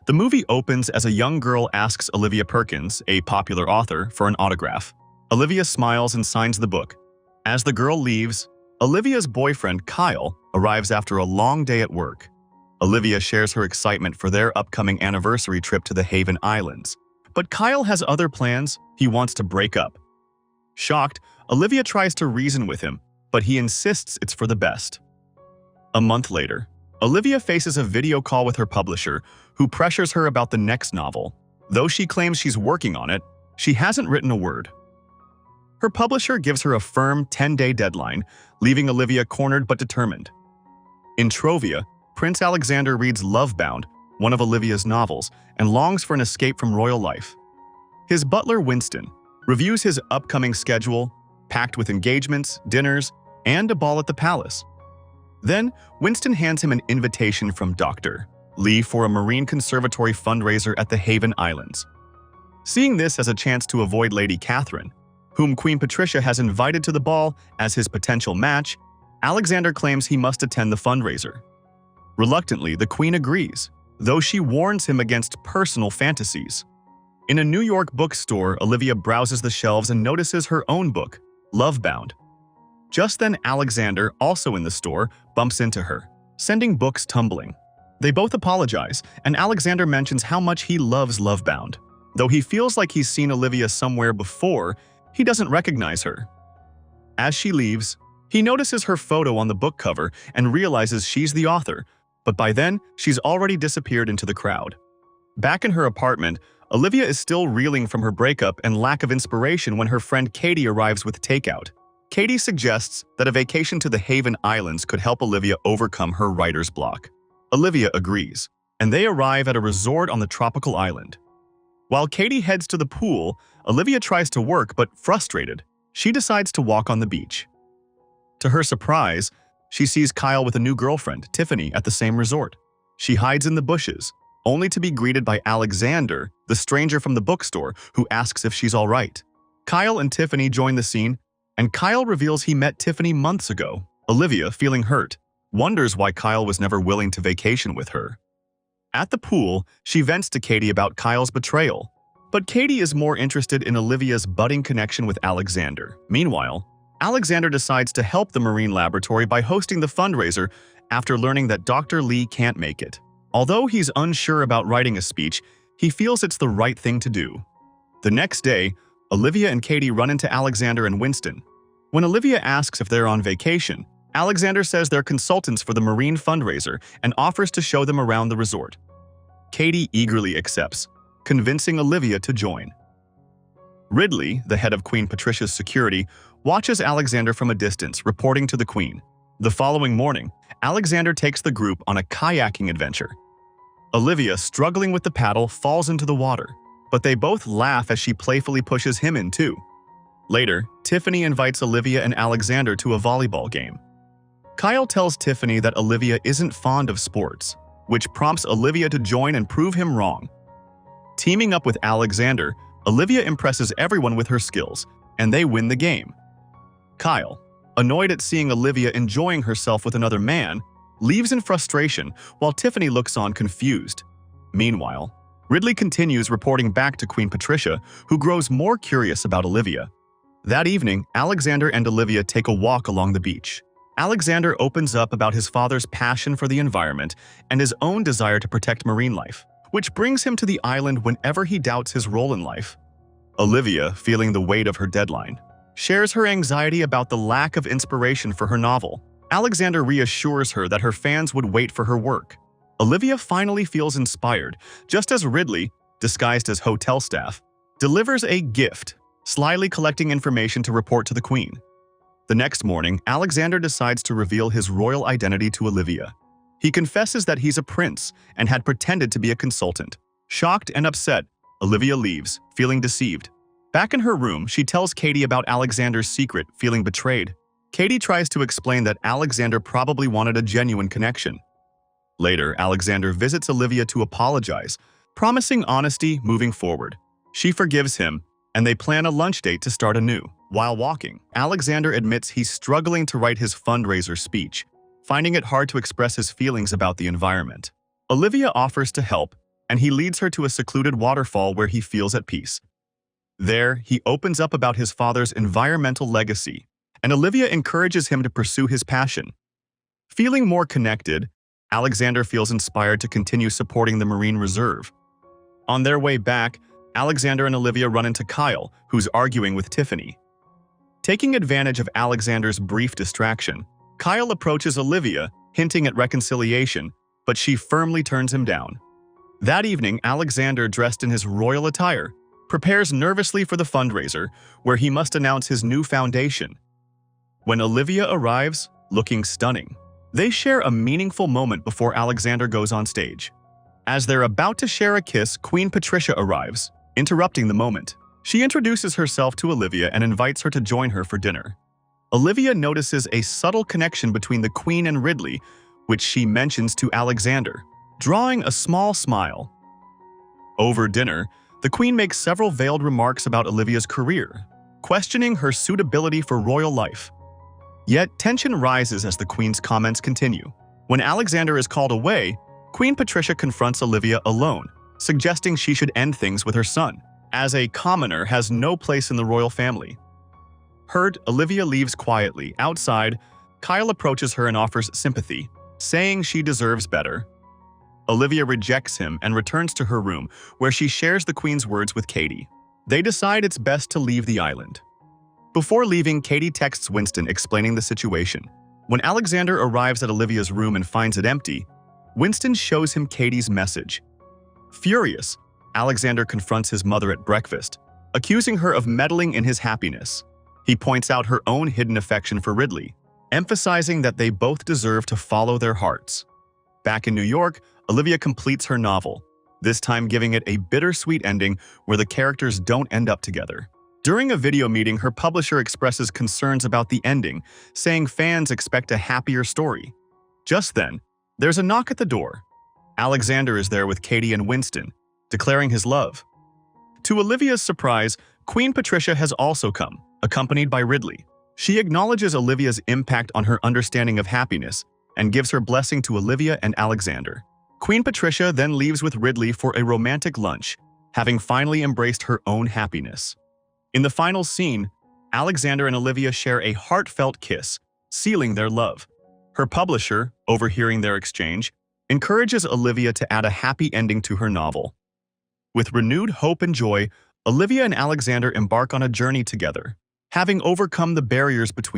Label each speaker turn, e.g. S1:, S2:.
S1: The movie opens as a young girl asks Olivia Perkins, a popular author, for an autograph. Olivia smiles and signs the book. As the girl leaves, Olivia's boyfriend, Kyle, arrives after a long day at work. Olivia shares her excitement for their upcoming anniversary trip to the Haven Islands. But Kyle has other plans. He wants to break up. Shocked, Olivia tries to reason with him, but he insists it's for the best. A month later, Olivia faces a video call with her publisher, who pressures her about the next novel. Though she claims she's working on it, she hasn't written a word. Her publisher gives her a firm 10-day deadline, leaving Olivia cornered but determined. In Trovia, Prince Alexander reads Lovebound, one of Olivia's novels, and longs for an escape from royal life. His butler, Winston, reviews his upcoming schedule, packed with engagements, dinners, and a ball at the palace. Then, Winston hands him an invitation from Dr. Lee for a marine conservatory fundraiser at the Haven Islands. Seeing this as a chance to avoid Lady Catherine, whom Queen Patricia has invited to the ball as his potential match, Alexander claims he must attend the fundraiser. Reluctantly, the Queen agrees, though she warns him against personal fantasies. In a New York bookstore, Olivia browses the shelves and notices her own book, Lovebound. Just then, Alexander, also in the store, bumps into her, sending books tumbling. They both apologize, and Alexander mentions how much he loves Lovebound. Though he feels like he's seen Olivia somewhere before, he doesn't recognize her. As she leaves, he notices her photo on the book cover and realizes she's the author, but by then, she's already disappeared into the crowd. Back in her apartment, Olivia is still reeling from her breakup and lack of inspiration when her friend Katie arrives with takeout. Katie suggests that a vacation to the Haven Islands could help Olivia overcome her writer's block. Olivia agrees, and they arrive at a resort on the tropical island. While Katie heads to the pool, Olivia tries to work, but frustrated, she decides to walk on the beach. To her surprise, she sees Kyle with a new girlfriend, Tiffany, at the same resort. She hides in the bushes, only to be greeted by Alexander, the stranger from the bookstore, who asks if she's all right. Kyle and Tiffany join the scene, and Kyle reveals he met Tiffany months ago. Olivia, feeling hurt, wonders why Kyle was never willing to vacation with her. At the pool, she vents to Katie about Kyle's betrayal, but Katie is more interested in Olivia's budding connection with Alexander. Meanwhile, Alexander decides to help the Marine Laboratory by hosting the fundraiser after learning that Dr. Lee can't make it. Although he's unsure about writing a speech, he feels it's the right thing to do. The next day, Olivia and Katie run into Alexander and Winston. When Olivia asks if they're on vacation, Alexander says they're consultants for the Marine fundraiser and offers to show them around the resort. Katie eagerly accepts, convincing Olivia to join. Ridley, the head of Queen Patricia's security, watches Alexander from a distance, reporting to the Queen. The following morning, Alexander takes the group on a kayaking adventure. Olivia, struggling with the paddle, falls into the water, but they both laugh as she playfully pushes him in too. Later, Tiffany invites Olivia and Alexander to a volleyball game. Kyle tells Tiffany that Olivia isn't fond of sports, which prompts Olivia to join and prove him wrong. Teaming up with Alexander, Olivia impresses everyone with her skills, and they win the game. Kyle, annoyed at seeing Olivia enjoying herself with another man, leaves in frustration while Tiffany looks on confused. Meanwhile, Ridley continues reporting back to Queen Patricia, who grows more curious about Olivia. That evening, Alexander and Olivia take a walk along the beach. Alexander opens up about his father's passion for the environment and his own desire to protect marine life, which brings him to the island whenever he doubts his role in life. Olivia, feeling the weight of her deadline, shares her anxiety about the lack of inspiration for her novel. Alexander reassures her that her fans would wait for her work. Olivia finally feels inspired, just as Ridley, disguised as hotel staff, delivers a gift, slyly collecting information to report to the Queen. The next morning, Alexander decides to reveal his royal identity to Olivia. He confesses that he's a prince and had pretended to be a consultant. Shocked and upset, Olivia leaves, feeling deceived. Back in her room, she tells Katie about Alexander's secret, feeling betrayed. Katie tries to explain that Alexander probably wanted a genuine connection. Later, Alexander visits Olivia to apologize, promising honesty moving forward. She forgives him, and they plan a lunch date to start anew. While walking, Alexander admits he's struggling to write his fundraiser speech, finding it hard to express his feelings about the environment. Olivia offers to help, and he leads her to a secluded waterfall where he feels at peace. There, he opens up about his father's environmental legacy, and Olivia encourages him to pursue his passion. Feeling more connected, Alexander feels inspired to continue supporting the Marine Reserve. On their way back, Alexander and Olivia run into Kyle, who's arguing with Tiffany. Taking advantage of Alexander's brief distraction, Kyle approaches Olivia, hinting at reconciliation, but she firmly turns him down. That evening, Alexander, dressed in his royal attire, prepares nervously for the fundraiser, where he must announce his new foundation. When Olivia arrives, looking stunning, they share a meaningful moment before Alexander goes on stage. As they're about to share a kiss, Queen Patricia arrives, interrupting the moment. She introduces herself to Olivia and invites her to join her for dinner. Olivia notices a subtle connection between the Queen and Ridley, which she mentions to Alexander, drawing a small smile. Over dinner, the Queen makes several veiled remarks about Olivia's career, questioning her suitability for royal life. Yet tension rises as the Queen's comments continue. When Alexander is called away, Queen Patricia confronts Olivia alone, suggesting she should end things with her son, as a commoner has no place in the royal family. Hurt, Olivia leaves quietly. Outside, Kyle approaches her and offers sympathy, saying she deserves better. Olivia rejects him and returns to her room, where she shares the Queen's words with Katie. They decide it's best to leave the island. Before leaving, Katie texts Winston explaining the situation. When Alexander arrives at Olivia's room and finds it empty, Winston shows him Katie's message. Furious, Alexander confronts his mother at breakfast, accusing her of meddling in his happiness. He points out her own hidden affection for Ridley, emphasizing that they both deserve to follow their hearts. Back in New York, Olivia completes her novel, this time giving it a bittersweet ending where the characters don't end up together. During a video meeting, her publisher expresses concerns about the ending, saying fans expect a happier story. Just then, there's a knock at the door. Alexander is there with Katie and Winston, declaring his love. To Olivia's surprise, Queen Patricia has also come, accompanied by Ridley. She acknowledges Olivia's impact on her understanding of happiness and gives her blessing to Olivia and Alexander. Queen Patricia then leaves with Ridley for a romantic lunch, having finally embraced her own happiness. In the final scene, Alexander and Olivia share a heartfelt kiss, sealing their love. Her publisher, overhearing their exchange, encourages Olivia to add a happy ending to her novel. With renewed hope and joy, Olivia and Alexander embark on a journey together, having overcome the barriers between